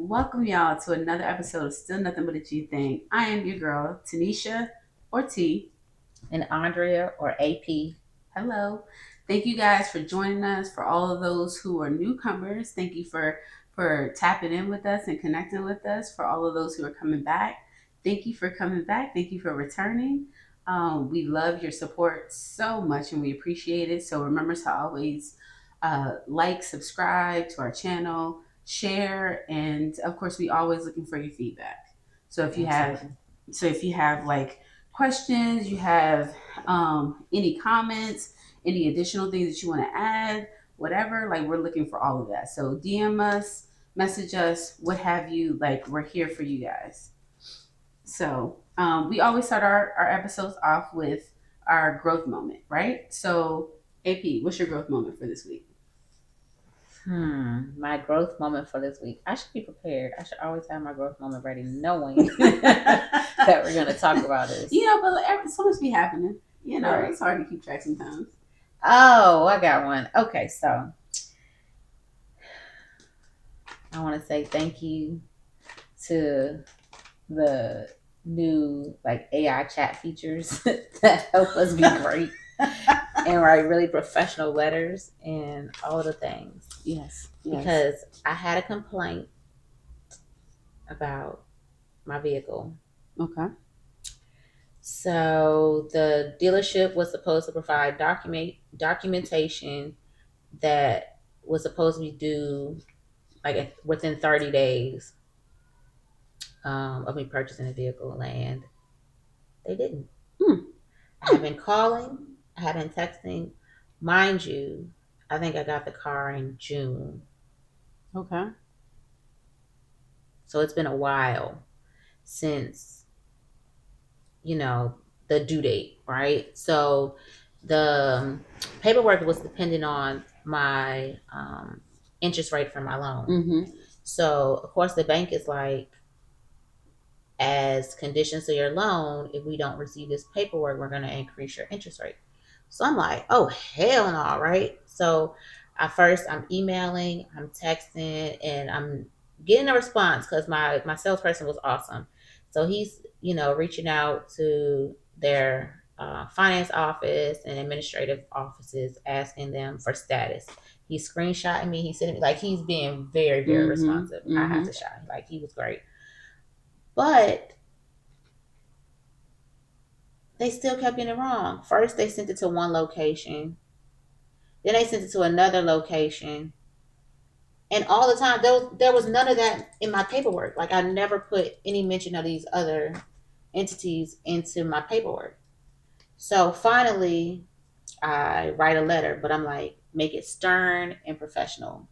Welcome y'all to another episode of Still Nothing But a G Thing. I am your girl, Tanisha or T. And Andrea or AP. Hello. Thank you guys for joining us. For all of those who are newcomers, thank you for tapping in with us and connecting with us. For all of those who are coming back, thank you for coming back. Thank you for returning. We love your support so much and we appreciate it. So remember to always like, subscribe to our channel, share, and of course, we always looking for your feedback. So if you have, Absolutely. so if you have like questions, you have any comments, any additional things that you want to add, whatever, like we're looking for all of that. So DM us, message us, what have you. Like we're here for you guys. So we always start our episodes off with our growth moment, right? So AP, what's your growth moment for this week? My growth moment for this week. I should be prepared. I should always have my growth moment ready, knowing that we're going to talk about this. But so much be happening. Right. It's hard to keep track sometimes. Oh, I got one. Okay, so I want to say thank you to the new AI chat features that help us be great and write really professional letters and all the things. Yes. Because I had a complaint about my vehicle. Okay. So the dealership was supposed to provide documentation that was supposed to be due within 30 days of me purchasing a vehicle, and they didn't. I have been calling, I have been texting. Mind you, I think I got the car in June. Okay. So it's been a while since, the due date, right? So the paperwork was dependent on my interest rate for my loan. Mm-hmm. So, of course, the bank is like, as conditions to your loan, if we don't receive this paperwork, we're going to increase your interest rate. So I'm like, oh, hell no, right? So at first I'm emailing, I'm texting, and I'm getting a response because my salesperson was awesome. So he's, reaching out to their finance office and administrative offices, asking them for status. He's screenshotting me. He's sending me, like, he's being very, very responsive. I have to shout. Like, he was great. But they still kept getting it wrong. First, they sent it to one location. Then they sent it to another location. And all the time, there was none of that in my paperwork. Like, I never put any mention of these other entities into my paperwork. So finally, I write a letter, but I'm like, make it stern and professional.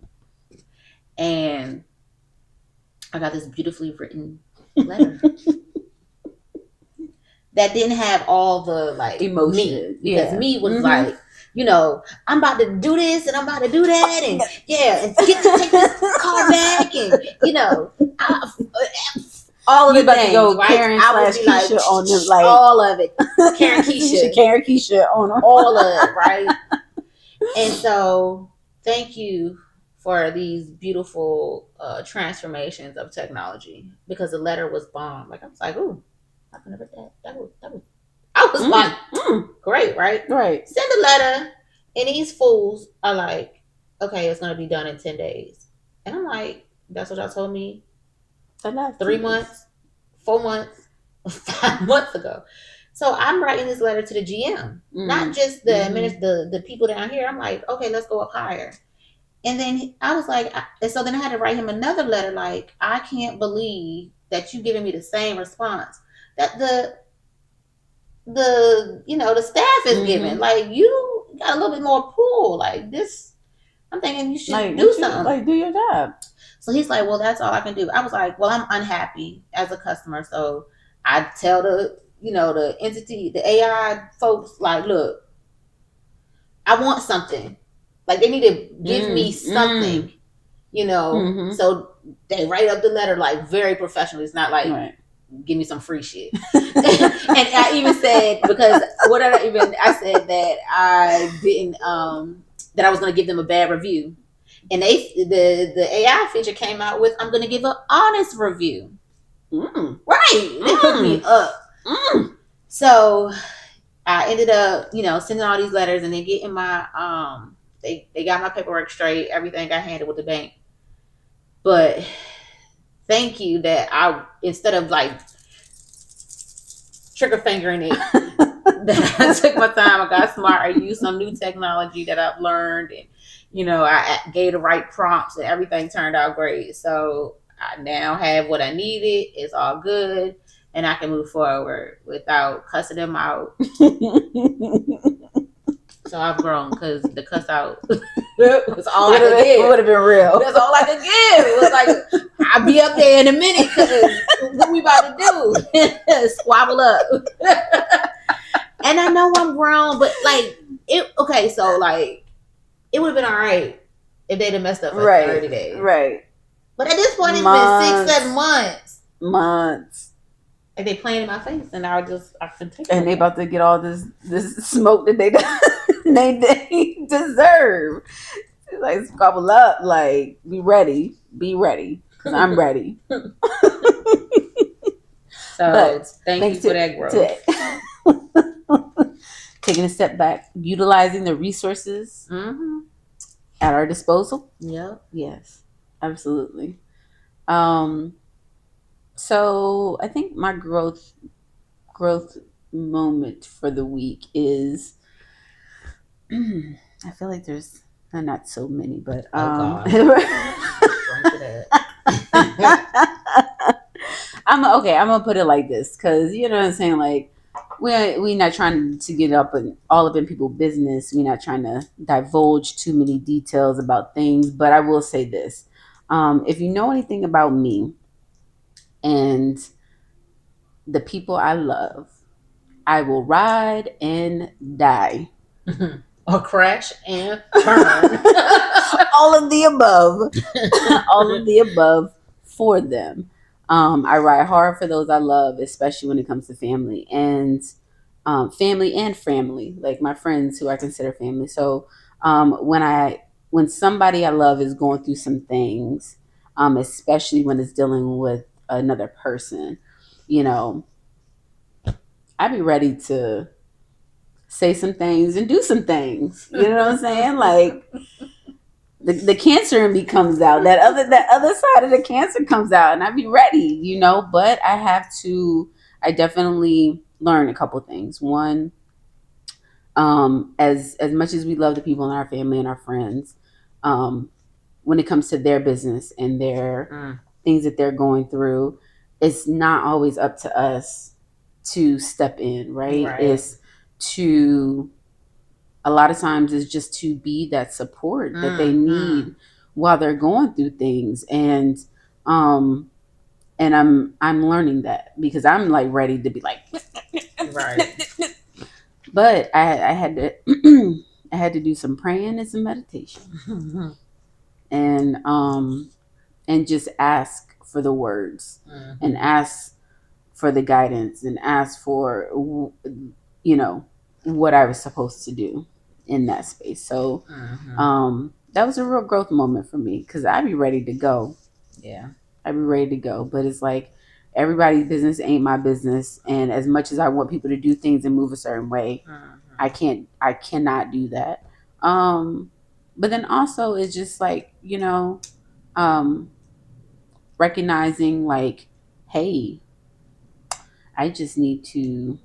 And I got this beautifully written letter that didn't have all the Emotion. Me, because me was like, I'm about to do this and I'm about to do that, and and get to take this car back, and all of the things, go right? Karen I would be like, Keisha on them, like all of it, Karen Keisha, Karen Keisha on them. all of it, right? And so, thank you for these beautiful transformations of technology, because the letter was bomb. Like, I was like, ooh, I can never that was. I was like, great, right? Right. Send a letter, and these fools are like, okay, it's gonna be done in 10 days. And I'm like, that's what y'all told me 3 months, 4 months, 5 months ago. So I'm writing this letter to the GM, not just the people down here. I'm like, okay, let's go up higher. And then I was like, and so then I had to write him another letter, like, I can't believe that you giving me the same response that the staff is giving. Like, you got a little bit more pull. Like, this, I'm thinking you should do something. Like, do your job. So he's like, well, that's all I can do. I was like, well, I'm unhappy as a customer. So I tell the entity, the AI folks, like, look, I want something. Like, they need to give me something, So they write up the letter, like, very professional. It's not like, give me some free shit. And I even said, because I said that I didn't, that I was going to give them a bad review. And the AI feature came out with, I'm gonna give an honest review. Right. They hooked me up. So I ended up, sending all these letters and then getting my they got my paperwork straight, everything got handled with the bank. But thank you that I, instead of like trigger fingering it, that I took my time, I got smart, I used some new technology that I've learned, and I gave the right prompts and everything turned out great. So I now have what I needed. It's all good. And I can move forward without cussing them out. So I've grown because the cuss out was all I could give. It would have been real. That's all I could give. It was like, I'll be up there in a minute because what we about to do? Squabble up. And I know I'm grown, but like, okay, so like, it would have been all right if they'd have messed up for 30 days. Right. But at this point, it's been 6-7 months. Months. And they playing in my face, and I can take it. And they about to get all this smoke that they deserve. It's like, squabble up, like, be ready, because I'm ready. So thank you for that growth. Taking a step back, utilizing the resources at our disposal. Yep. Yes, absolutely. So I think my growth moment for the week is, I feel like there's not so many, but I'm gonna put it like this, because you know what I'm saying, like, we're not trying to get all up in people's business. We're not trying to divulge too many details about things, but I will say this: if you know anything about me and the people I love, I will ride and die. Or crash and burn. All of the above. All of the above for them. I ride hard for those I love, especially when it comes to family and family, like my friends who I consider family. So when somebody I love is going through some things, especially when it's dealing with another person, I'd be ready to say some things and do some things. You know what I'm saying? Like, the cancer in me comes out. That other side of the cancer comes out, and I'd be ready. But I definitely learn a couple things. One, as much as we love the people in our family and our friends, when it comes to their business and their things that they're going through, it's not always up to us to step in, right? It's to, a lot of times, it's just to be that support that they need while they're going through things. And I'm learning that, because I'm like ready to be like, right. But I had to I had to do some praying and some meditation, and just ask for the words, and ask for the guidance, and ask for what I was supposed to do in that space. So that was a real growth moment for me, because I'd be ready to go. Yeah, I'd be ready to go. But it's like, everybody's business ain't my business, and as much as I want people to do things and move a certain way, I cannot do that. But then also, it's just like, recognizing, like, hey, I just need to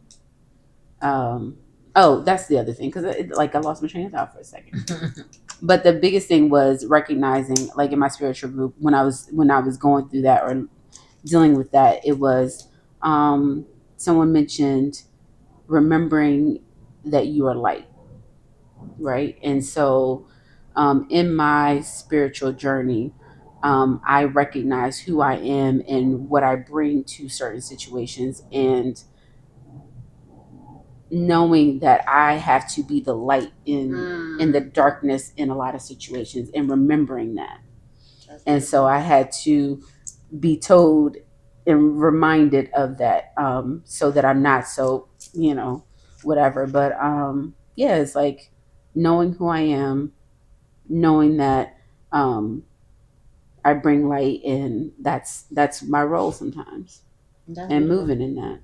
oh, that's the other thing, because like, I lost my train of thought for a second. But the biggest thing was recognizing, like, in my spiritual group, when I was going through that, or dealing with that, it was, someone mentioned remembering that you are light, right? And so, in my spiritual journey, I recognize who I am and what I bring to certain situations, and knowing that I have to be the light in the darkness in a lot of situations, and remembering that. And so I had to be told and reminded of that, so that I'm not so, whatever. But yeah, it's like knowing who I am, knowing that um, I bring light, and that's my role sometimes, That's and beautiful. moving in that.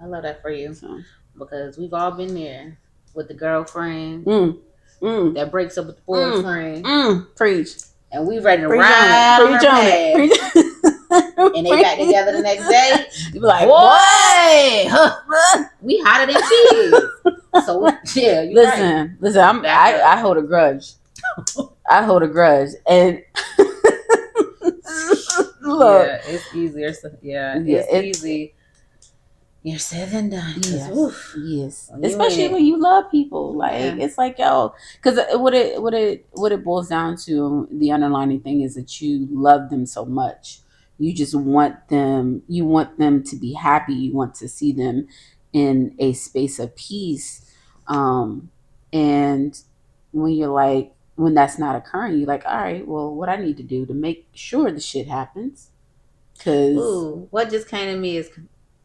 I love that for you So, because we've all been there with the girlfriend mm, mm, that breaks up with the mm, boyfriend, preach, and we ready to preach on it, ride on preach her on it, path, preach. and they back Preach. together the next day. You be like, Boy, huh, we hotter than cheese. So yeah, you're right. listen. Back up. I hold a grudge. I hold a grudge, and look, Yeah, it's easier. Yeah, yeah, it's easy. You're said than done. yes, yes. When you in Especially when it, you love people, like yeah. it's like yo, because what it boils down to, the underlining thing is that you love them so much. You just want them. You want them to be happy. You want to see them in a space of peace. And when you're like, when that's not occurring, you're like, all right, well, what I need to do to make sure the shit happens, because Ooh, what just came to me is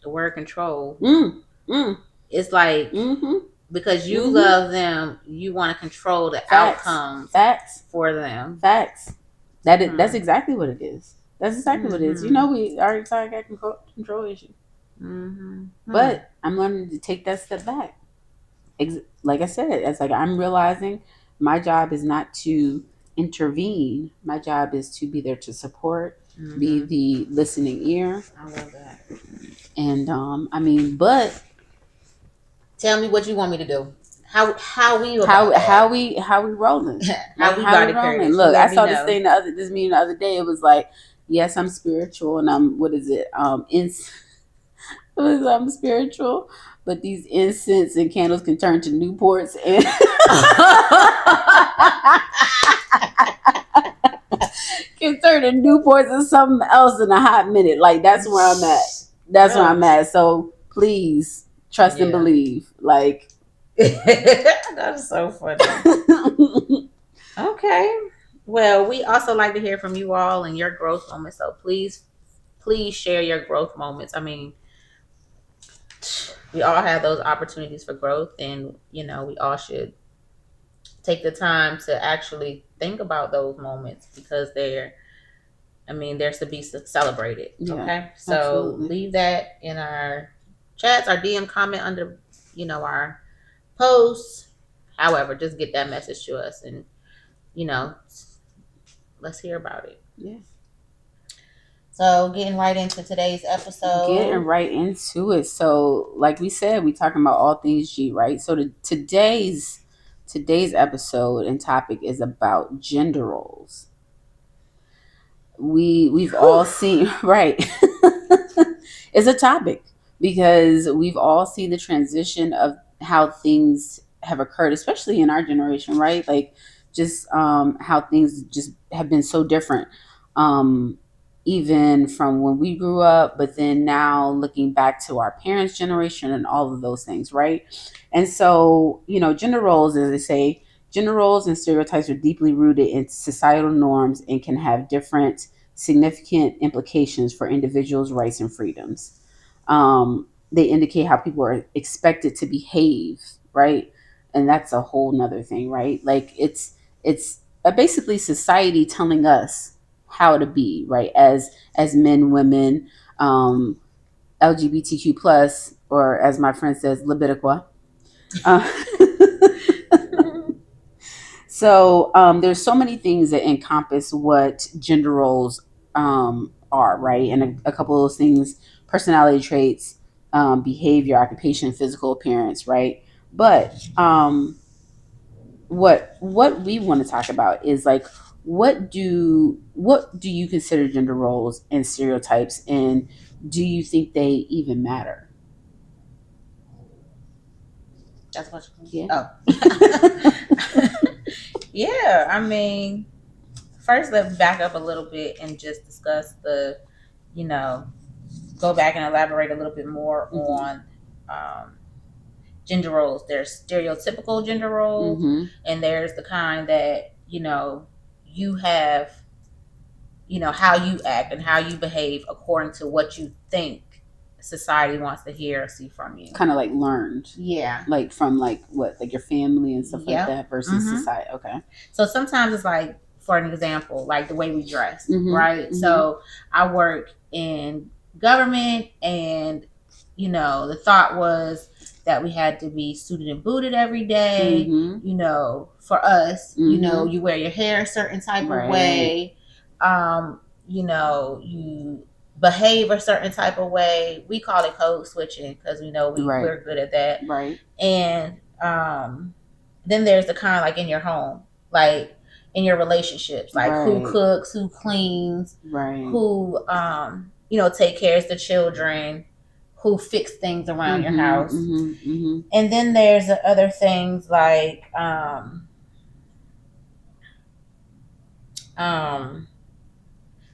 the word control. mm, mm, It's like mm-hmm, because you mm-hmm. love them, you want to control the Facts, outcomes facts, for them. facts. That's exactly what it is. That's exactly what it is. You Mm-hmm. know, we already talked about control issue, Mm-hmm. but I'm learning to take that step back. Like I said, it's like I'm realizing my job is not to intervene. My job is to be there to support, be Mm-hmm. the listening ear, I love that. and I mean, but Tell me what you want me to do. How we about that? how we rolling? How Like we how we about to rolling? courage? You Look, I let me saw know. this meeting the other day. It was like, yes, I'm spiritual, and I'm what is it? I'm spiritual, but these incense and candles can turn to Newports and can turn to Newports and something else in a hot minute. Like that's where I'm at. That's where I'm Really? at. So please trust and Yeah. believe. Like That's so funny. Okay. Well, we also like to hear from you all and your growth moments. So please share your growth moments. I mean, we all have those opportunities for growth, and we all should take the time to actually think about those moments because they're to be celebrated. yeah, Okay, so absolutely. leave that in our chats, our DM comment under, our posts. However, just get that message to us, and you know, let's hear about it. Yeah. So, getting right into today's Getting episode. right into it. So, like we said, we talking about all things G, right? So, today's episode and topic is about gender roles. We've Whew. all seen right. It's a topic because we've all seen the transition of how things have occurred, especially in our generation, right? Like just how things just have been so different, even from when we grew up, but then now looking back to our parents' generation and all of those things, right? And so, gender roles, as they say, gender roles and stereotypes are deeply rooted in societal norms and can have different significant implications for individuals' rights and freedoms. They indicate how people are expected to behave, right? And that's a whole nother thing, right? Like it's basically society telling us how to be, right? As men, women, LGBTQ plus, or as my friend says, Leviticua. Uh, So there's so many things that encompass what gender roles are, right? And a couple of those things: personality traits, behavior, occupation, physical appearance, right? But what we want to talk about is like what do you consider gender roles and stereotypes, and do you think they even matter? That's what. Yeah. Oh. Yeah, I mean, first let's back up a little bit and just discuss you know, go back and elaborate a little bit more Mm-hmm. on um, gender roles. There's stereotypical gender roles, Mm-hmm. and there's the kind that you have, how you act and how you behave according to what you think society wants to hear or see from you. Kind of like learned, Yeah. like from like what, like your family and stuff like Yep. that versus Mm-hmm. society. Okay. So sometimes it's like for an example, like the way we dress, right? So I work in government, and the thought was that we had to be suited and booted every day. For us, you wear your hair a certain type of way. You behave a certain type of way. We call it code switching because we're good at that. Right. And then there's the kind of like in your home, like in your relationships, like who cooks, who cleans, who take care of the children, who fix things around your house. And then there's the other things like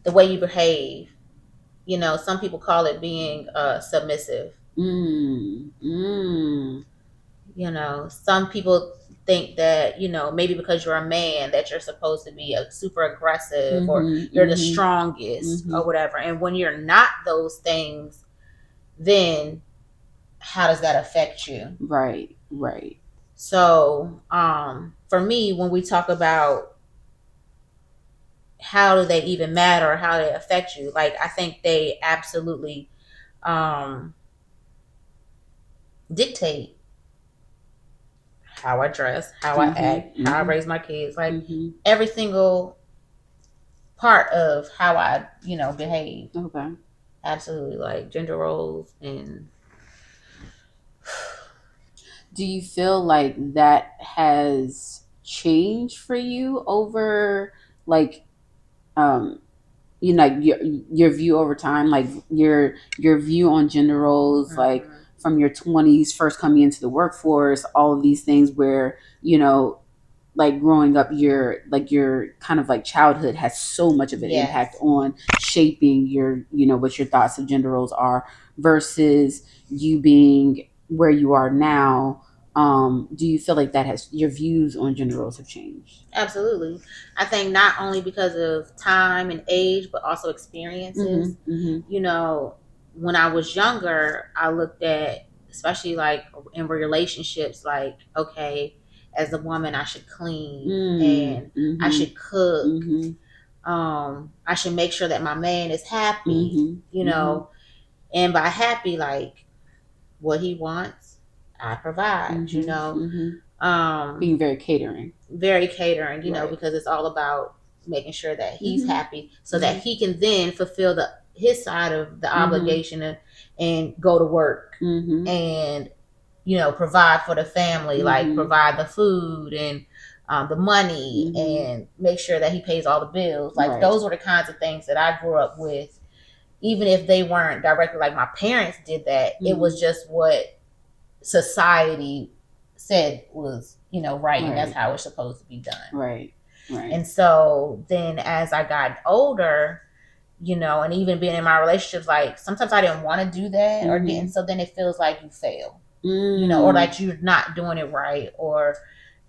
the way you behave. Some people call it being submissive. Some people think that maybe because you're a man that you're supposed to be a super aggressive or you're the strongest or whatever. And when you're not those things, then how does that affect you? Right. So for me, when we talk about how do they even matter or how they affect you, like I think they absolutely dictate how I dress, how I act, how I raise my kids, like every single part of how I, behave. Okay. Absolutely, like gender roles. And do you feel like that has changed for you over like like your view over time, like your view on gender roles, like from your 20s, first coming into the workforce, all of these things where like growing up, your kind of like childhood has so much of an impact on shaping your what your thoughts of gender roles are versus you being where you are now. Do you feel like that has your views on gender roles have changed? Absolutely. I think not only because of time and age, but also experiences. When I was younger, I looked at, especially like in relationships, like, okay, as a woman, I should clean and I should cook. I should make sure that my man is happy, and by happy, like what he wants, I provide, being very catering, because it's all about making sure that he's happy so that he can then fulfill his side of the obligation and go to work and provide for the family, like provide the food and the money and make sure that he pays all the bills. Like those were the kinds of things that I grew up with, even if they weren't directly like my parents did that. It was just what society said was right, and that's how it's supposed to be done. Right. And so then as I got older, and even being in my relationships, like sometimes I didn't want to do that or didn't, so then it feels like you fail, or like you're not doing it right, or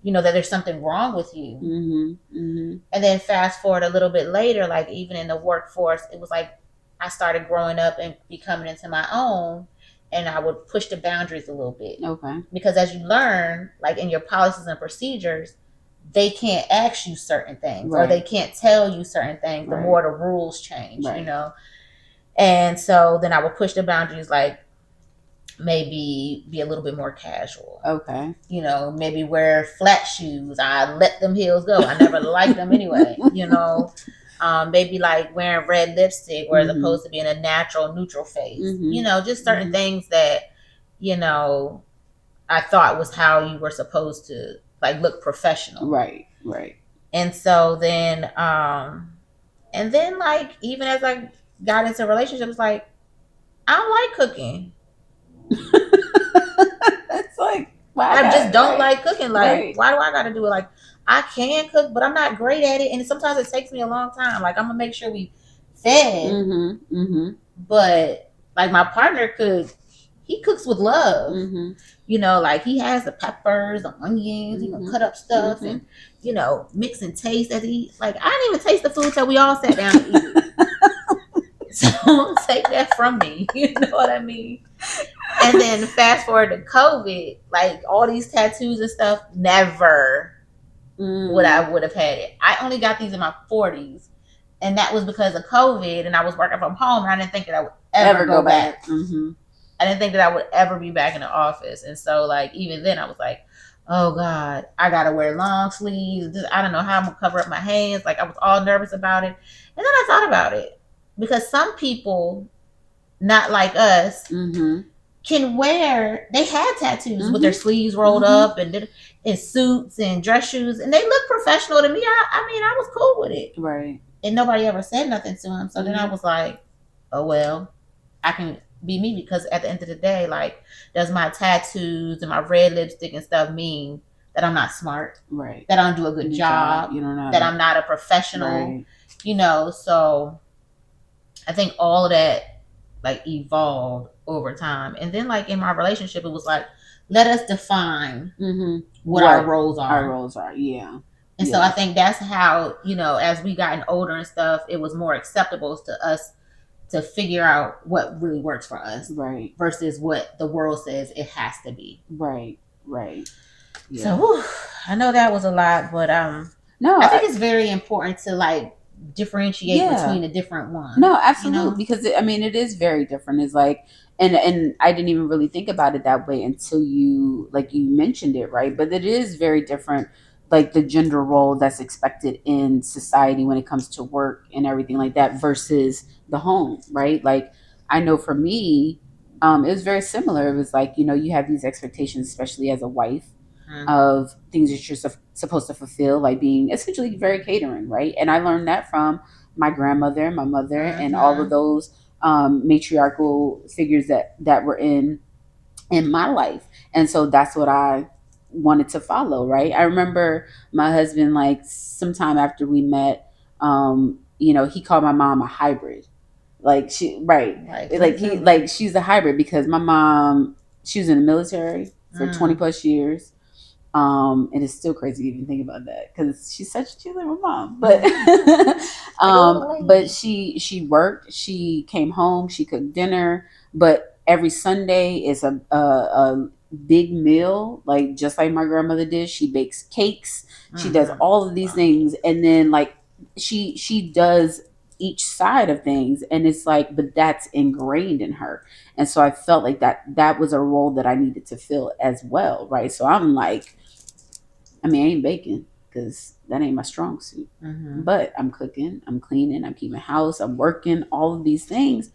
that there's something wrong with you. And then fast forward a little bit later, like even in the workforce, it was like I started growing up and becoming into my own, and I would push the boundaries a little bit. Okay. Because as you learn, like in your policies and procedures, they can't ask you certain things or they can't tell you certain things. The more the rules change, And so then I would push the boundaries, like maybe be a little bit more casual. Okay. Maybe wear flat shoes. I let them heels go. I never liked them anyway, maybe like wearing red lipstick or as opposed to being a natural neutral face. Just certain things that, I thought was how you were supposed to like look professional. Right. And so then, like even as I got into relationships, like I don't like cooking. It's like I just don't like cooking. Like why do I got to do it? Like I can cook, but I'm not great at it, and sometimes it takes me a long time. Like I'm gonna make sure we fed, but like my partner he cooks with love. Like he has the peppers, the onions, cut up stuff and mix and taste as he like. I didn't even taste the food till we all sat down to eat it. So take that from me. You know what I mean? And then fast forward to COVID, like all these tattoos and stuff, never what I would have had it. I only got these in my 40s, and that was because of COVID, and I was working from home, and I didn't think that I would ever go back. Mm-hmm. I didn't think that I would ever be back in the office, and so like even then I was like, oh God, I gotta wear long sleeves. I don't know how I'm gonna cover up my hands. Like I was all nervous about it, and then I thought about it because some people, not like us, Mm-hmm. can wear. They had tattoos with their sleeves rolled up and in suits and dress shoes, and they look professional to me. I mean, I was cool with it, Right. and nobody ever said nothing to him. So then I was like, oh well, I can be me because at the end of the day, like, does my tattoos and my red lipstick and stuff mean that I'm not smart? Right. That I don't do a good job? You don't know that I'm not a professional? Right. You know, so I think all of that like evolved over time. And then like in my relationship, it was like, let us define what our roles are. Our roles are, yeah. And so I think that's how, you know, as we gotten older and stuff, it was more acceptable to us to figure out what really works for us. Right. Versus what the world says it has to be. Right. Right. Yeah. So whew, I know that was a lot, but no, I think it's very important to like differentiate between the different ones. No, absolutely. You know? Because I mean, it is very different. It's like, and I didn't even really think about it that way until you mentioned it, right? But it is very different, like the gender role that's expected in society when it comes to work and everything like that versus the home, right? Like I know for me, it was very similar. It was like, you know, you have these expectations, especially as a wife, of things that you're supposed to fulfill, like being essentially very catering, right? And I learned that from my grandmother, my mother, and all of those matriarchal figures that were in my life. And so that's what I wanted to follow, right? I remember my husband, like sometime after we met, you know, he called my mom a hybrid. Like she's a hybrid because my mom, she was in the military for 20 plus years. And it's still crazy to even think about that because she's like my mom, but but she worked, she came home, she cooked dinner, but every Sunday is a big meal, like just like my grandmother did. She bakes cakes, she does all of these things, and then like she does each side of things, and it's like, but that's ingrained in her. And so I felt like that was a role that I needed to fill as well, right? So I'm like, I mean, I ain't baking because that ain't my strong suit. But I'm cooking, I'm cleaning, I'm keeping house, I'm working, all of these things.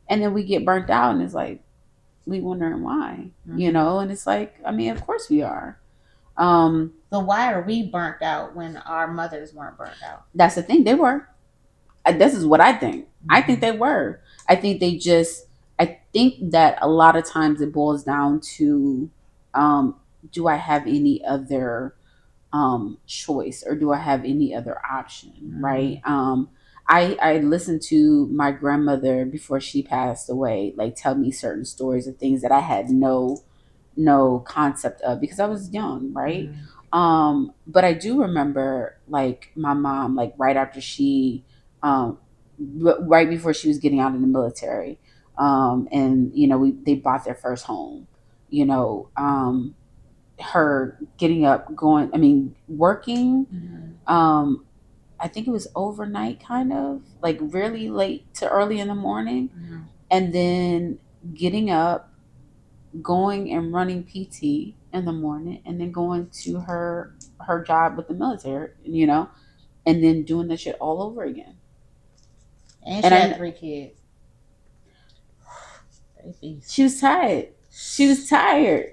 And then we get burnt out, and it's like, we wondering why, you know? And it's like, I mean, of course we are. So why are we burnt out when our mothers weren't burnt out? That's the thing. They were. This is what I think. I think they were. I think they just, I think that a lot of times it boils down to, do I have any other choice, or do I have any other option, right? I listened to my grandmother before she passed away, like tell me certain stories of things that I had no concept of because I was young, right? But I do remember like my mom, like right after she, right before she was getting out of the military, and you know they bought their first home, you know, her getting up, going, I mean, working. I think it was overnight, kind of like really late to early in the morning, and then getting up, going and running PT in the morning, and then going to her job with the military, you know, and then doing that shit all over again. And she had 3 kids. She was tired. She was tired.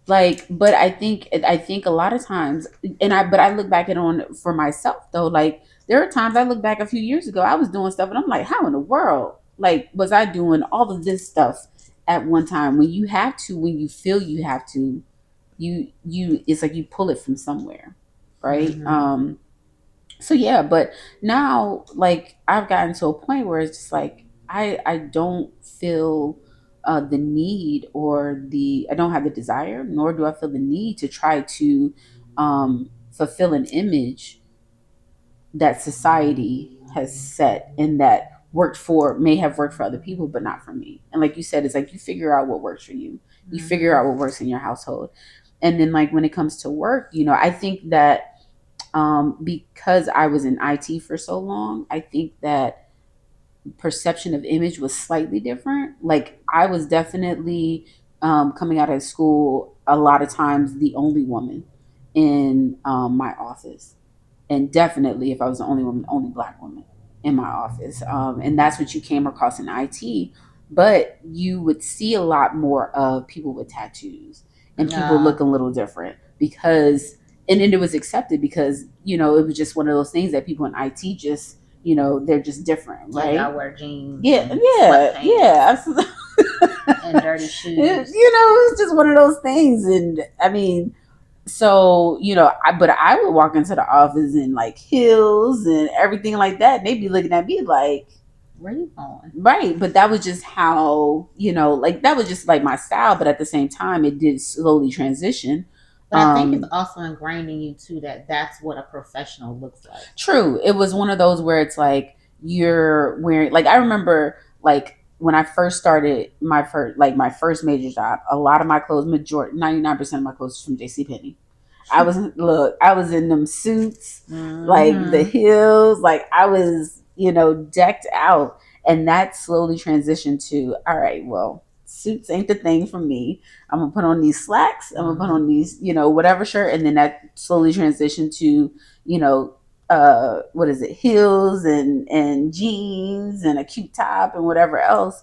Like, but I think a lot of times, but I look back at on for myself though, like there are times I look back a few years ago, I was doing stuff and I'm like, how in the world, like, was I doing all of this stuff at one time? When you have to, when you feel you have to, you it's like you pull it from somewhere, right? So yeah, but now like I've gotten to a point where it's just like I don't feel the need, or the I don't have the desire, nor do I feel the need to try to fulfill an image that society has set and that may have worked for other people, but not for me. And like you said, it's like you figure out what works for you. You figure out what works in your household. And then like when it comes to work, you know, I think that Because I was in IT for so long, I think that perception of image was slightly different. Like I was definitely coming out of school a lot of times the only woman in my office, and definitely if I was the only woman, only black woman in my office, and that's what you came across in IT. But you would see a lot more of people with tattoos and people Nah, look a little different because, and then it was accepted because it was just one of those things that people in IT just they're just different, yeah, y'all right? wear jeans Yeah, and yeah, sweatpants yeah, absolutely. and dirty shoes. It's just one of those things, and I mean, so but I would walk into the office in like heels and everything like that, and they'd be looking at me like, Where you going? right, but that was just how like that was just like my style, but at the same time, it did slowly transition. But I think it's um also ingrained in you too that that's what a professional looks like. True. It was one of those where it's like you're wearing, like I remember like when I first started my first major job, a lot of my clothes, majority 99% of my clothes from JC Penney. I was in them suits, like the Mm-hmm. heels, like I was, decked out. And that slowly transitioned to, all right, well, suits ain't the thing for me. I'm gonna put on these slacks, I'm gonna put Mm-hmm. on these, whatever shirt. And then that slowly transitioned to, you know, what is it, heels and jeans and a cute top and whatever else,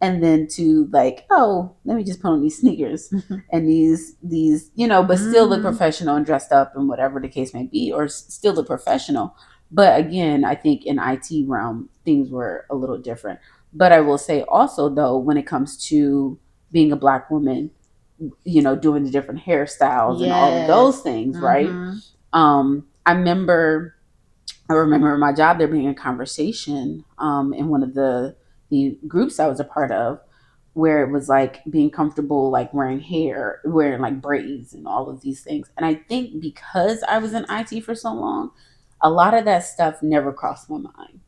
and then to like, oh, let me just put on these sneakers and these but still look Mm-hmm. professional and dressed up and whatever the case may be, or still look professional. But again, I think in IT realm things were a little different. But I will say also though, when it comes to being a black woman, doing the different hairstyles and all of those Yes. things, right? Mm-hmm. I remember my job there being a conversation in one of the groups I was a part of, where it was like being comfortable, like wearing hair, wearing like braids and all of these things. And I think because I was in IT for so long, a lot of that stuff never crossed my mind.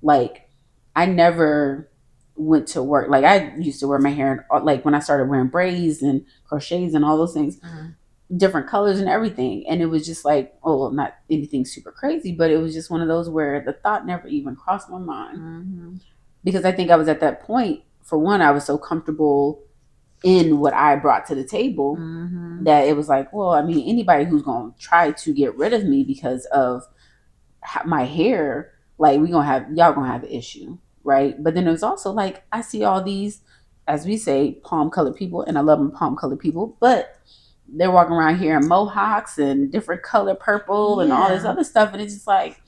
Like I never went to work. Like I used to wear my hair, like when I started wearing braids and crochets and all those things, Mm-hmm. different colors and everything. And it was just like, oh, well, not anything super crazy, but it was just one of those where the thought never even crossed my mind. Mm-hmm. Because I think I was at that point, for one, I was so comfortable in what I brought to the table Mm-hmm. that it was like, well, I mean, anybody who's going to try to get rid of me because of my hair, like y'all gonna have an issue, right? But then it was also like I see all these, as we say, palm colored people, and I love them palm colored people, but they're walking around here in mohawks and different color purple and all this Yeah. other stuff, and it's just like,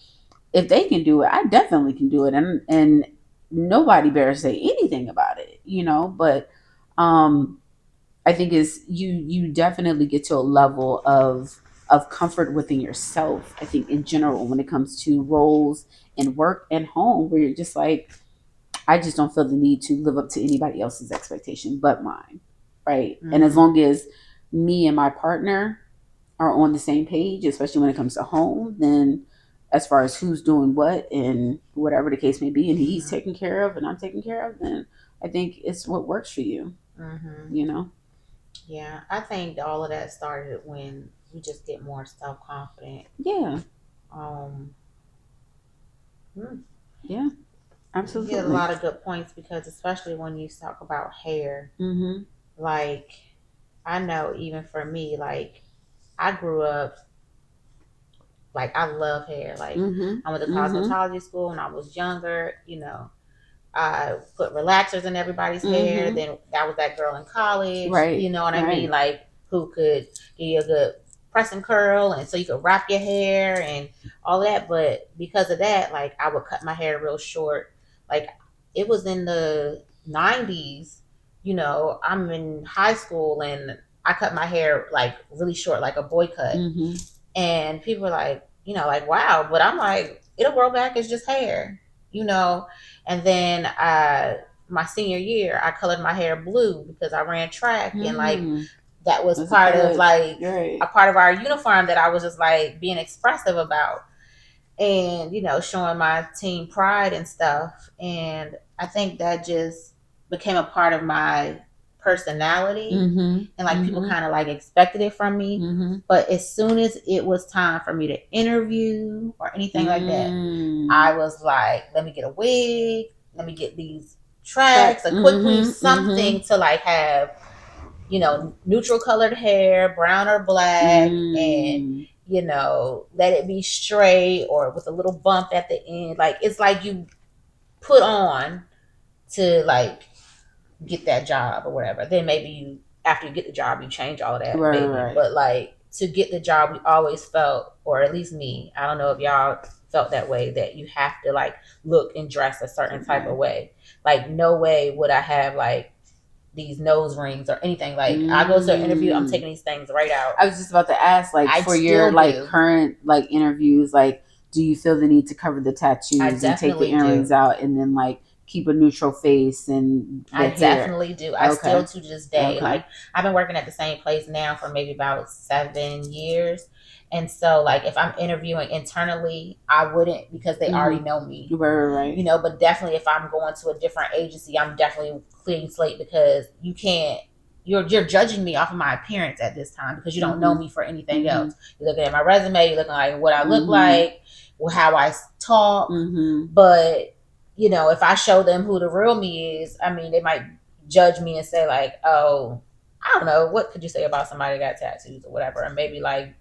if they can do it, I definitely can do it, and nobody better say anything about it, But um, I think is you definitely get to a level of comfort within yourself. I think in general, when it comes to roles in work and home, where you're just like, I just don't feel the need to live up to anybody else's expectation but mine, right? And as Mm-hmm. long as me and my partner are on the same page, especially when it comes to home, then as far as who's doing what and whatever the case may be, and he's Mm-hmm. taken care of and I'm taken care of, then I think it's what works for you, Mm-hmm. you know? Yeah, I think all of that started when we just get more self confident. Yeah, Um, hmm, yeah, you get a absolutely. lot of good points because especially when you talk about hair, Mm-hmm. like I know even for me, like I grew up like I love hair. Like Mm-hmm. I went to Mm-hmm. cosmetology school when I was younger. I put relaxers in everybody's hair. Mm-hmm. Then that was that girl in college. You Right, know what I mean? right. Like who could give you a good press and curl, and so you could wrap your hair and all that. But because of that, like I would cut my hair real short. Like it was in the '90s. I'm in high school and I cut my hair like really short, like a boy cut, Mm-hmm. and people are like, like wow, but I'm like, it'll grow back. It's just hair, you know. And then my senior year, I colored my hair blue because I ran track, and like Mm. that was That's a part of good, like a right. part of our uniform that I was just like being expressive about, and showing my team pride and stuff. And I think that just became a part of my personality, Mm-hmm. and like people Mm-hmm. kind of like expected it from me. Mm-hmm. But as soon as it was time for me to interview or anything like that, Mm. I was like, let me get a wig, let me get these tracks, Track. a quick weave, Mm-hmm. something Mm-hmm. to like have, neutral colored hair, brown or black, and Mm. let it be straight or with a little bump at the end. Like it's like you put on to like get that job or whatever. Then maybe you after you get the job you change all of that Right, maybe. right. But like to get the job we always felt, or at least me, I don't know if y'all felt that way, that you have to like look and dress a certain type of Right. way. Like no way would I have like these nose rings or anything. Like I go to an interview, I'm Mm. taking these things right out. I was just about to ask, like, I for your still like do. current like interviews, like, do you feel the need to cover the I tattoos and take the definitely do. earrings out, and then like keep a neutral face and I the hair? definitely do. I still Okay. to this day, Okay. like I've been working at the same place now for maybe about 7 years. And so like if I'm interviewing internally, I wouldn't, because they already Mm-hmm. know me. Right, right, But definitely if I'm going to a different agency, I'm definitely clean slate, because you can't you're judging me off of my appearance at this time, because you right. don't know Mm-hmm. me for anything Mm-hmm. else. You're looking at my resume, you're looking like what I look Mm-hmm. like, how I talk. Mm-hmm. But if I show them who the real me is, I mean, they might judge me and say like, oh, I don't know, what could you say about somebody that got tattoos or whatever, and maybe like,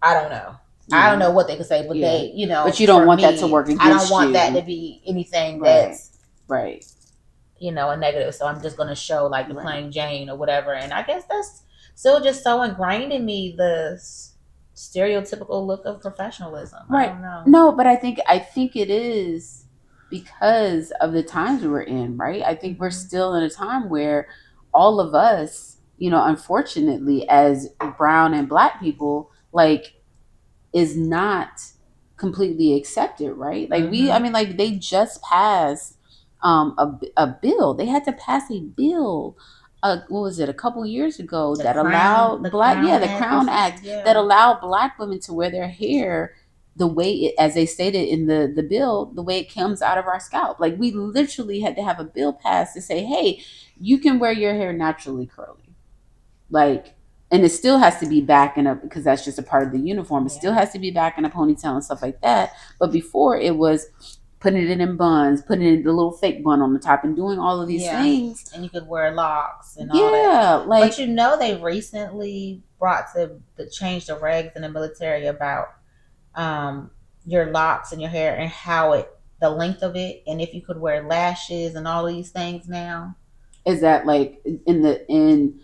I don't know. I don't Yeah. know what they could say, but Yeah. they, But you don't for want that to me, work I don't against want that to you. be anything Right. that's, Right. a negative. So I'm just going to show like the Right. plain Jane or whatever. And I guess that's still just so ingrained in me, the stereotypical look of professionalism. I Right. don't know. No, but I think it is because of the times we're in, right? I think we're Mm-hmm. still in a time where all of us, unfortunately, as brown and black people, like, is not completely accepted, right? Like, I Mm-hmm. mean, like, they just passed a bill. They had to pass a bill. What was it? A couple years ago, that The allowed black, yeah, Crown the Act or Crown something. Act, that Yeah. allowed black women to wear their hair the way as they stated in the bill, the way it comes out of our scalp. Like, we literally had to have a bill passed to say, hey, you can wear your hair naturally curly, like, and it still has to be back in a, because that's just a part of the uniform. It still Yeah. has to be back in a ponytail and stuff like that. But before, it was putting it in buns, putting in the little fake bun on the top, and doing all of these Yeah. things. And you could wear locks and all that. Yeah, But like, they recently brought the change the regs in the military about um your locks and your hair, and how the length of it, and if you could wear lashes and all these things now. is that like in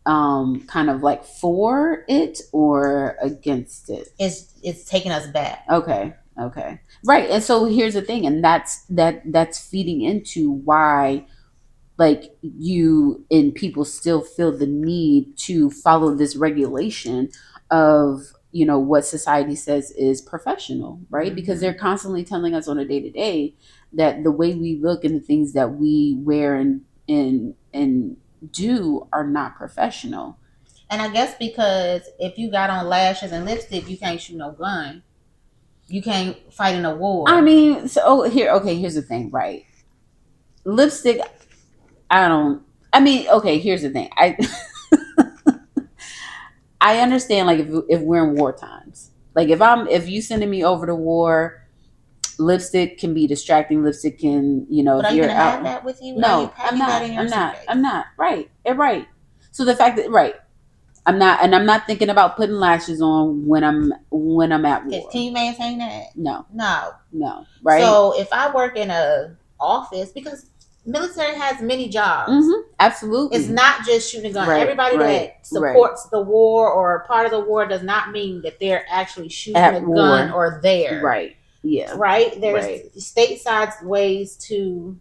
kind of like for it or against it? It's taking us back. Okay, okay, right. And so here's the thing, and that's feeding into why, like, you and people still feel the need to follow this regulation of, what society says is professional, right? Because they're Mm-hmm. constantly telling us on a day to day that the way we look and the things that we wear and do are not professional. And I guess because if you got on lashes and lipstick, you can't shoot no gun. You can't fight in a I war. mean, so, here's the thing, right? Lipstick, I don't. I mean, okay, here's the thing. I understand, like, if we're in war times, like, if you sending me over to war, lipstick can be distracting. Lipstick can, But if are you you're gonna have out. that with you? Are you No, I'm packing that not. in your I'm not. suitcase? I'm not. Right. Right. So the fact that, right, I'm not, and I'm not thinking about putting lashes on when I'm at Can war. you maintain that? No. No. No. Right. So if I work in a office, because military has many jobs. Mm-hmm. It's Absolutely. not just shooting a gun. Right. Everybody Right. that Right. supports the war or part of the war does not mean that they're actually shooting a At gun war. or there. Right. Yeah. Right? There's Right. stateside ways to,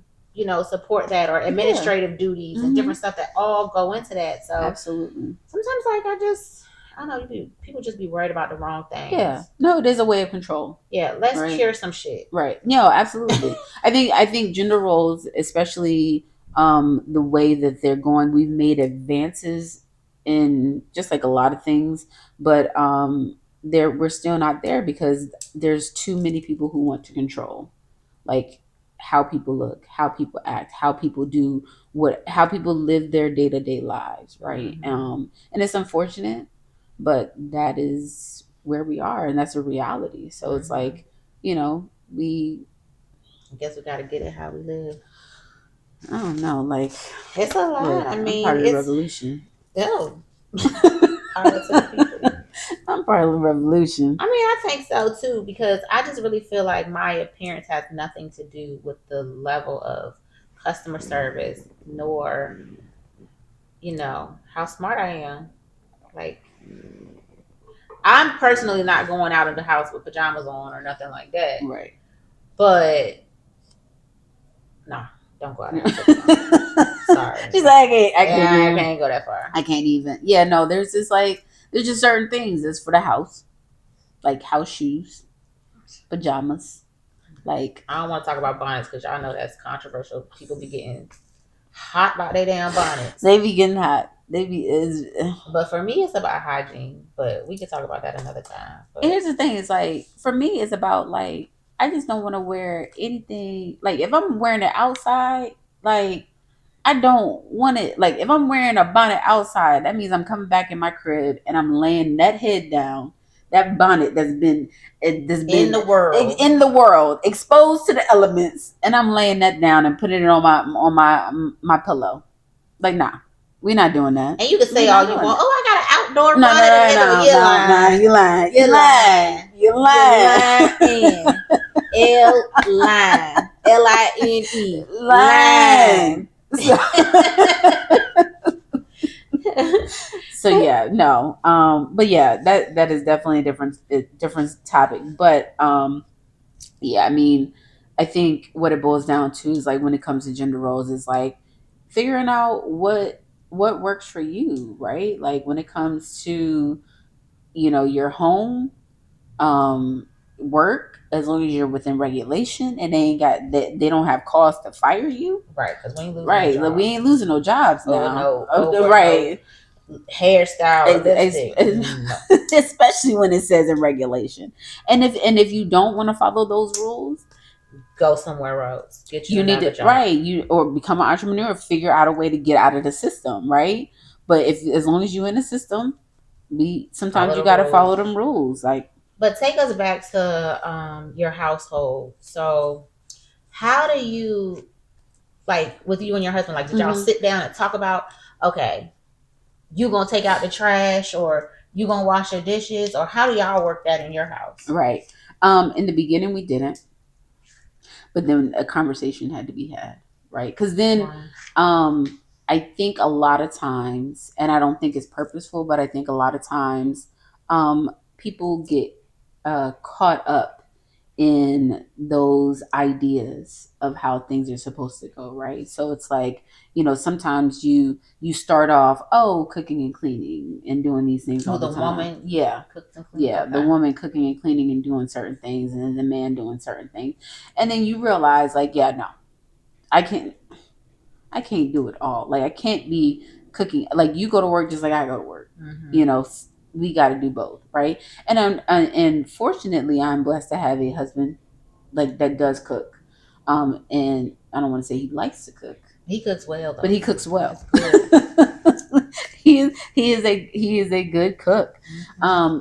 support that, or Yeah. administrative duties and Mm-hmm. different stuff that all go into that. So Absolutely. sometimes, like, I don't know, people just be worried about the wrong Yeah. things. No, it is a way of control. Yeah, let's Right. cure some shit. Right. No, absolutely. I think gender roles, especially the way that they're going, we've made advances in just like a lot of things, but we're still not there because there's too many people who want to control. Like, how people look, how people act, how people do how people live their day-to-day lives, right? And it's unfortunate, but that is where we are, and that's a reality. So it's like, we I guess we gotta get it how we live. I don't know, like, It's a lot. look, I I'm mean, part of the it's revolution. no power to the people. I'm part of the revolution. I mean, I think so too, because I just really feel like my appearance has nothing to do with the level of customer service, nor, how smart I am. Like, I'm personally not going out of the house with pajamas on or nothing like that. Right. But no, don't go out of the house with pajamas. Sorry. She's like, I can't go that far. I can't even. Yeah, no, there's just certain things that's for the house, like house shoes, pajamas. Like, I don't want to talk about bonnets because y'all know that's controversial. People be getting hot by their damn bonnets. they be getting hot. They be is. But for me, it's about hygiene. But we can talk about that another time. But Here's the thing: it's like, for me, it's about, like, I just don't want to wear anything. Like, if I'm wearing it outside, like, I don't want it. Like, if I'm wearing a bonnet outside, that means I'm coming back in my crib and I'm laying that head down, that bonnet that's been in the world, exposed to the elements, and I'm laying that down and putting it on my pillow. Like, nah, we're not doing that. And you can say all you want. Oh, I got an outdoor No, bonnet. no, You're lying. you lying. You're lying. You're lying. Line. Line. Line. So yeah, no. But yeah, that is definitely a different topic. But yeah, I mean, I think what it boils down to is, like, when it comes to gender roles, is like figuring out what works for you, right? Like, when it comes to, your home, work, as long as you're within regulation and they don't have cause to fire you, right? Because we ain't losing right, no like, we ain't losing no jobs now. Right. No hairstyle, especially when it says in regulation. And if you don't want to follow those rules, go somewhere else. Get you need to job. Right, or become an entrepreneur, figure out a way to get out of the system, right? But if as long as you're in the system, sometimes you got to follow them rules. Like, but take us back to your household. So how do you, like, with you and your husband, like, did y'all sit down and talk about, okay, you gonna take out the trash, or you gonna wash your dishes, or how do y'all work that in your house? Right. In the beginning we didn't, but then a conversation had to be had, right? Because then I think a lot of times, and I don't think it's purposeful, but I think a lot of times people get caught up in those ideas of how things are supposed to go, right? So it's like, sometimes you start off, cooking and cleaning and doing these things all the time. Woman, yeah, cooks and cleans. Yeah, okay. The woman cooking and cleaning and doing certain things, and then the man doing certain things, and then you realize, like, yeah, no, I can't do it all. Like, I can't be cooking. Like, you go to work just like I go to work. We got to do both, right? And fortunately, I'm blessed to have a husband, like, that does cook. And I don't want to say he likes to cook. He cooks well, though. But he cooks well. he is a good cook.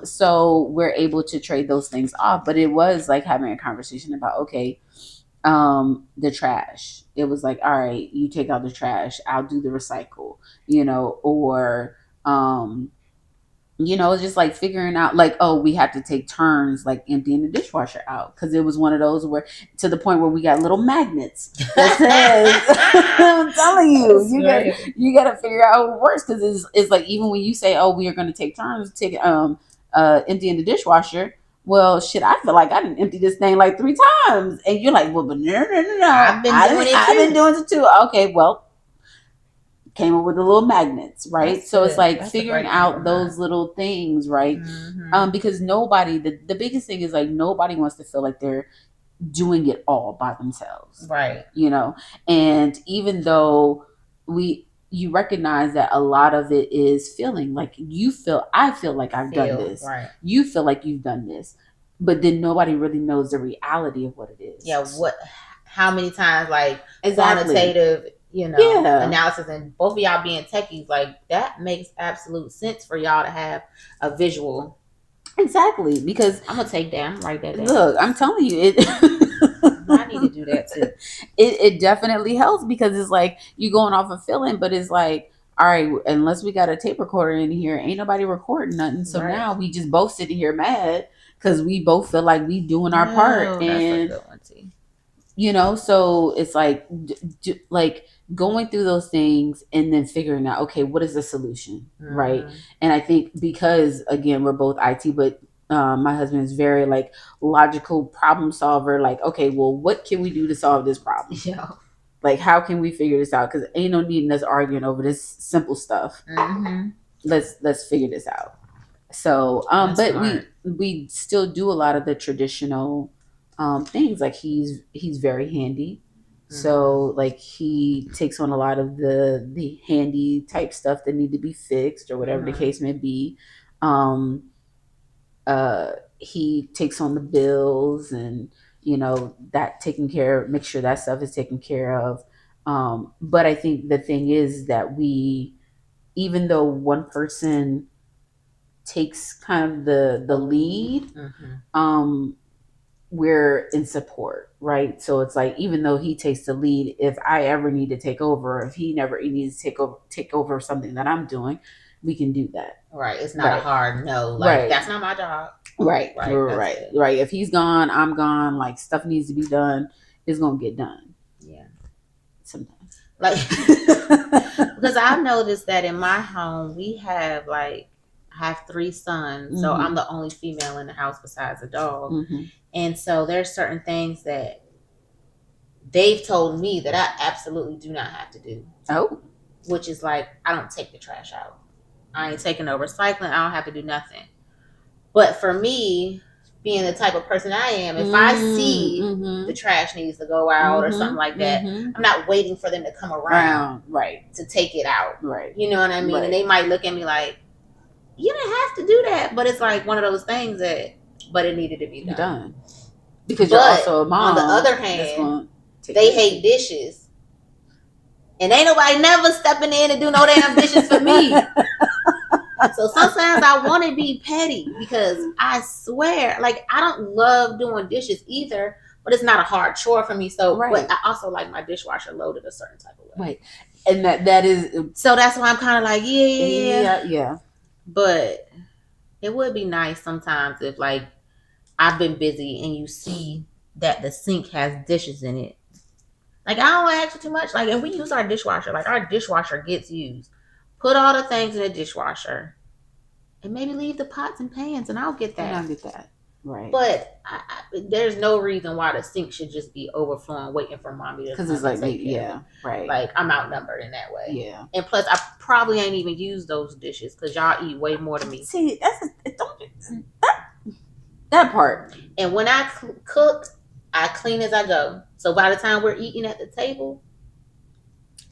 So we're able to trade those things off. But it was like having a conversation about, okay, the trash. It was like, all right, you take out the trash, I'll do the recycle, or just like figuring out, like, we have to take turns, like, emptying the dishwasher out, because it was one of those where, to the point where we got little magnets that says I'm telling you, you got to figure out how it works, because it's like, even when you say, we are going to take turns emptying the dishwasher, well, shit, I feel like I didn't empty this thing like 3 times, and you're like, well, but no, I've been doing it too. Okay, well, came up with the little magnets, right? That's so good. It's like figuring out those little things, right? Because nobody, the biggest thing is, like, nobody wants to feel like they're doing it all by themselves, right? And even though you recognize that a lot of it is feeling like I feel like I've done this, right? You feel like you've done this, but then nobody really knows the reality of what it is. Yeah, how many times, like, Exactly. quantitative, Yeah. analysis, and both of y'all being techies, like, that makes absolute sense for y'all to have a visual. Exactly. Because I'm gonna take that. I'm write that down. look, I'm telling you, it I need to do that too. it definitely helps because it's like you going off a feeling, but it's like, all right, unless we got a tape recorder in here, ain't nobody recording nothing. So Right. now we just both sitting here mad because we both feel like we doing our part. Oh, that's a And good one too. so it's like like going through those things and then figuring out, okay, what is the solution, right? And I think because again we're both IT, but my husband is very like logical problem solver. Like, okay, well, what can we do to solve this problem? Yeah. Like, how can we figure this out? Because ain't no needing us arguing over this simple stuff. Let's figure this out. So, but smart. we still do a lot of the traditional things. Like he's very handy, so like he takes on a lot of the handy type stuff that need to be fixed or whatever the case may be. Um, he takes on the bills and that taken care of, make sure that stuff is taken care of. But I think the thing is that we, even though one person takes kind of the lead, we're in support, right? So it's like, even though he takes the lead, if I ever need to take over, if he never needs to take over something that I'm doing, we can do that. Right. It's not a hard no. Like, that's not my job. Right. If he's gone, I'm gone. Like, stuff needs to be done, it's gonna get done. Yeah. Sometimes. Like, because I've noticed that in my home we have I have 3 sons, so I'm the only female in the house besides a dog. And so there's certain things that they've told me that I absolutely do not have to do. Oh. Which is like, I don't take the trash out. I ain't taking no recycling. I don't have to do nothing. But for me, being the type of person I am, if I see the trash needs to go out or something like that, I'm not waiting for them to come around to take it out. Right. You know what I mean? And they might look at me like, you didn't have to do that. But it's like one of those things but it needed to be done. Because you're also a mom. On the other hand, they hate dishes. And ain't nobody never stepping in and do no damn dishes for me. So sometimes I want to be petty because I swear, like, I don't love doing dishes either, but it's not a hard chore for me. So, but I also like my dishwasher loaded a certain type of way. Right. And that is, so that's why I'm kind of like, yeah. But it would be nice sometimes if, like, I've been busy and you see that the sink has dishes in it. Like, I don't ask for too much. Like, if we use our dishwasher, like, our dishwasher gets used. Put all the things in the dishwasher. And maybe leave the pots and pans, and I'll get that. Right. But there's no reason why the sink should just be overflowing, waiting for mommy to come and take care of it. Right. Like, I'm outnumbered in that way. Yeah. And plus, I probably ain't even used those dishes because y'all eat way more than me. See, that part. And when I cook, I clean as I go. So by the time we're eating at the table,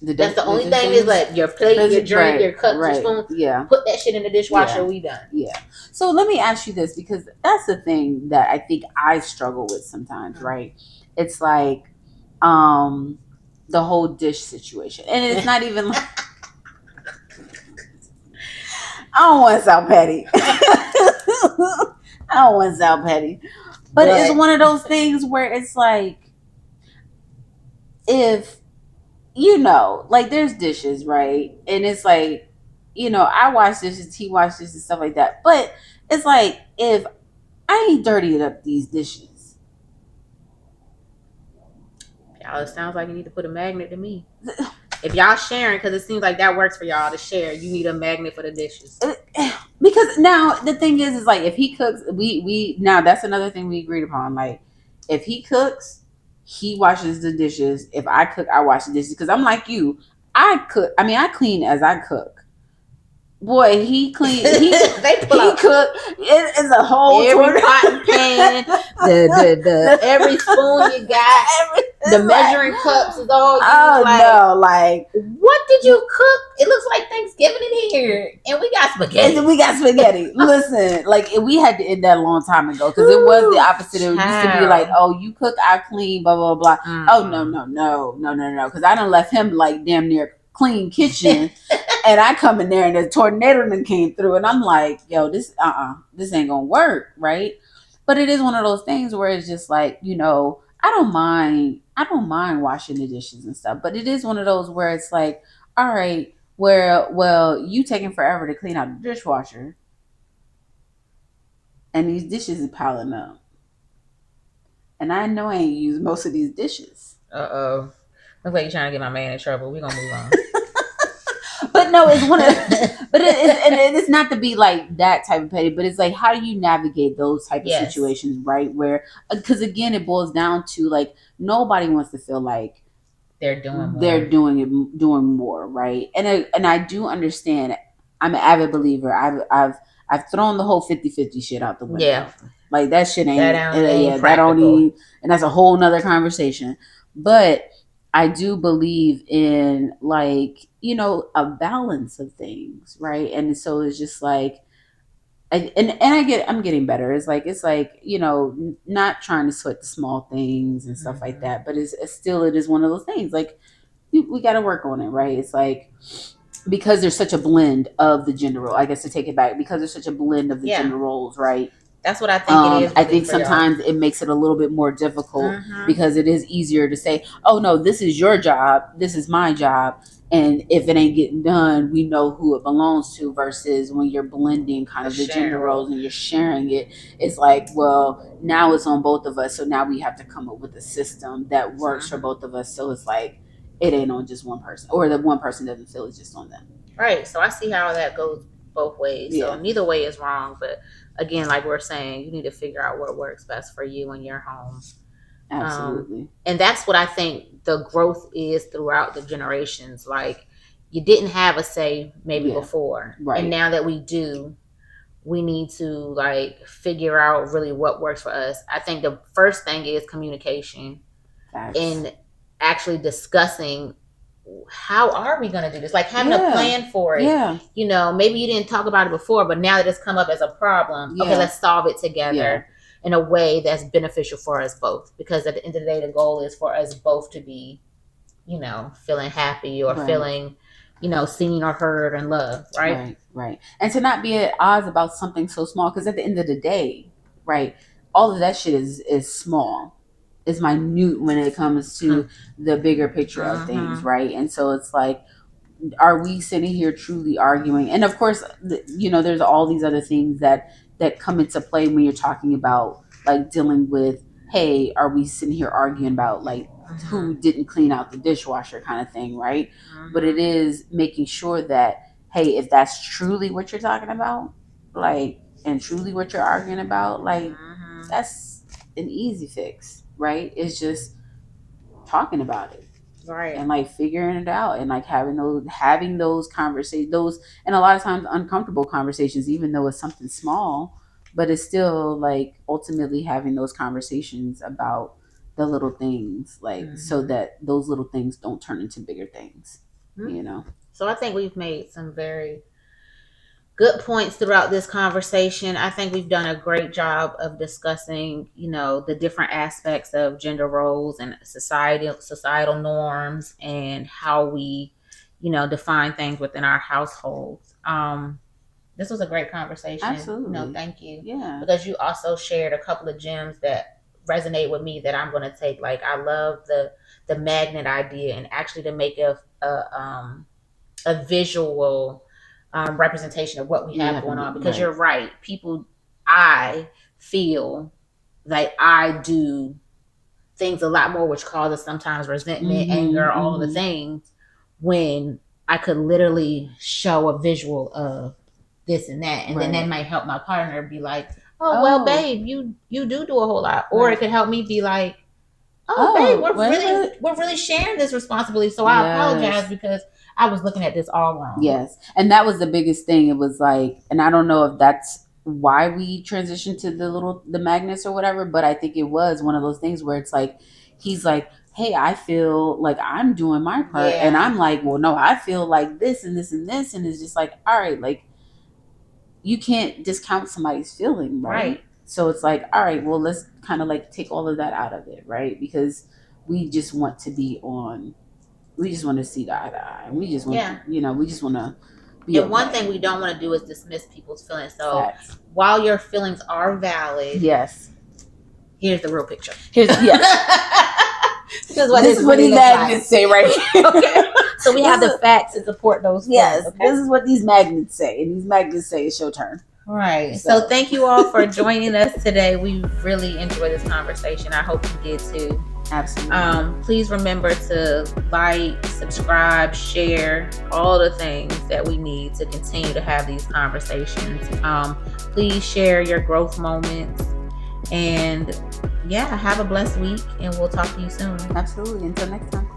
that's the only thing is like your plate, your drink, your cups, your spoon. Yeah. Put that shit in the dishwasher. We done. Yeah. So let me ask you this, because that's the thing that I think I struggle with sometimes, right? It's like the whole dish situation, and it's not even like I don't want to sound petty. But it's one of those things where it's like, if like, there's dishes, right? And it's like, I wash dishes, he wash dishes, stuff like that. But it's like, if I ain't dirtied up these dishes. Y'all, it sounds like you need to put a magnet to me. If y'all sharing, because it seems like that works for y'all to share, you need a magnet for the dishes. Because now the thing is like, if he cooks, we now that's another thing we agreed upon. Like, if he cooks, he washes the dishes. If I cook, I wash the dishes. Because I'm like you, I clean as I cook. Boy, he clean. He cook. It's a whole every pot and pan, the every spoon you got, The like, measuring cups is all used. oh Like, no, like what did you cook? It looks like Thanksgiving in here, and we got and then spaghetti. we got spaghetti. Listen, like we had to end that a long time ago because it was the Whew, opposite. It used to be like, child. oh, you cook, I clean, blah blah blah. Oh no Mm-mm. no no no no no, because I done left him like damn near clean kitchen, and I come in there and the tornado then came through, and I'm like, yo, this ain't gonna work, right? But it is one of those things where it's just like, I don't mind washing the dishes and stuff, but it is one of those where it's like, all right, well, you taking forever to clean out the dishwasher, and these dishes is piling up, and I know I ain't used most of these dishes. Uh-oh. Looks like you're trying to get my man in trouble. We're gonna move on. But no, it's one of, but it is, and it's not to be like that type of petty, but it's like, how do you navigate those type of Yes. situations, right? Where, because again, it boils down to like nobody wants to feel like They're doing they're more. doing more, right? And I do understand. I'm an avid believer. I've thrown the whole 50-50 shit out the Yeah. window. Like that shit That ain't, ain't yeah, that don't practical. even, and that's a whole nother conversation. But I do believe in, like, a balance of things, right? And so it's just like, I'm getting better. It's like not trying to sweat the small things and stuff like Mm-hmm. that. But it's still, it is one of those things. Like, we got to work on it, right? It's like, because there's such a blend of the gender role. I guess, to take it back, because there's such a blend of the Yeah. gender roles, right? That's what I think it is I really think for y'all. sometimes it makes it a little bit more difficult, Mm-hmm. because it is easier to say, "Oh no, this is your job, this is my job," and if it ain't getting done, we know who it belongs to. Versus when you're blending kind The of the sharing gender role. roles and you're sharing it, it's like, well, now it's on both of us, so now we have to come up with a system that works for Mm-hmm. both of us. So it's like, it ain't on just one person, or the one person doesn't feel it's just on them. Right. So I see how that goes both ways. So Yeah, neither way is wrong. But again, like we're saying, you need to figure out what works best for you and your home. Um, absolutely. and that's what I think the growth is throughout the generations. Like you didn't have a say maybe Yeah, before, and right. now that we do, we need to like figure out really what works for us. I think the first thing is communication Facts. and actually discussing how are we going to do this, like having a Yeah, plan for it. yeah, Maybe you didn't talk about it before, but now that it's come up as a problem, okay, yeah, let's solve it yeah. together in a way that's beneficial for us both, because at the end of the day the goal is for us both to be feeling happy or Right. feeling seen or heard and loved, right? Right, right. And to not be at odds about something so small, because at the end of the day, right, all of that shit is small. It's minute when it comes to the bigger picture of things, Mm-hmm. right? And so it's like, are we sitting here truly arguing? And of course, there's all these other things that come into play when you're talking about, like, dealing with, hey, are we sitting here arguing about, like, Mm-hmm. who didn't clean out the dishwasher kind of thing, right? But it Mm-hmm. is making sure that, hey, if that's truly what you're talking about, like, and truly what you're arguing about, like, Mm-hmm. that's an easy fix, right? It's just talking about it, Right. and like figuring it out, and like having those conversations, those, and a lot of times uncomfortable conversations, even though it's something small, but it's still like ultimately having those conversations about the little things, like, so Mm-hmm. that those little things don't turn into bigger things, Mm-hmm. you know. So I think we've made some very good points throughout this conversation. I think we've done a great job of discussing, the different aspects of gender roles and societal norms and how we, define things within our households. This was a great conversation. Absolutely. Thank you, Yeah. because you also shared a couple of gems that resonate with me that I'm going to take. Like I love the magnet idea, and actually to make a visual representation of what we You have have going to, on, because right. you're right. I feel like I do things a lot more, which causes sometimes resentment, Mm-hmm. anger, all of the Mm-hmm. things, when I could literally show a visual of this and that, and then that Right. might help my partner be like, oh well Oh, babe, you do a whole lot, or it right. could help me be like, oh babe, Oh, we're wait, really wait. we're really sharing this responsibility, so I apologize Yes. because I was looking at this all wrong. Yes. And that was the biggest thing. It was like, and I don't know if that's why we transitioned to the magnets or whatever, but I think it was one of those things where it's like, he's like, hey, I feel like I'm doing my part, Yeah. and I'm like, well, no, I feel like this and this and this, and it's just like, all right, like you can't discount somebody's feeling, right? So it's like, all right, well, let's kind of like take all of that out of it, right? Because we just want to be on, we just want to see the eye to eye, and we just want, Yeah. we just want to be. And one thing we don't want to do is dismiss people's feelings. So Facts. while your feelings are valid, Yes, here's the real picture. Here's this is what these magnets say right here. Okay. So we have the facts to support those. Yes, okay? This is what these magnets say, and these magnets say it's your turn. Right. So thank you all for joining us today. We really enjoyed this conversation. I hope you did too. Absolutely. Please remember to like, subscribe, share, all the things that we need to continue to have these conversations. Please share your growth moments. And yeah, have a blessed week, and we'll talk to you soon. Absolutely. Until next time.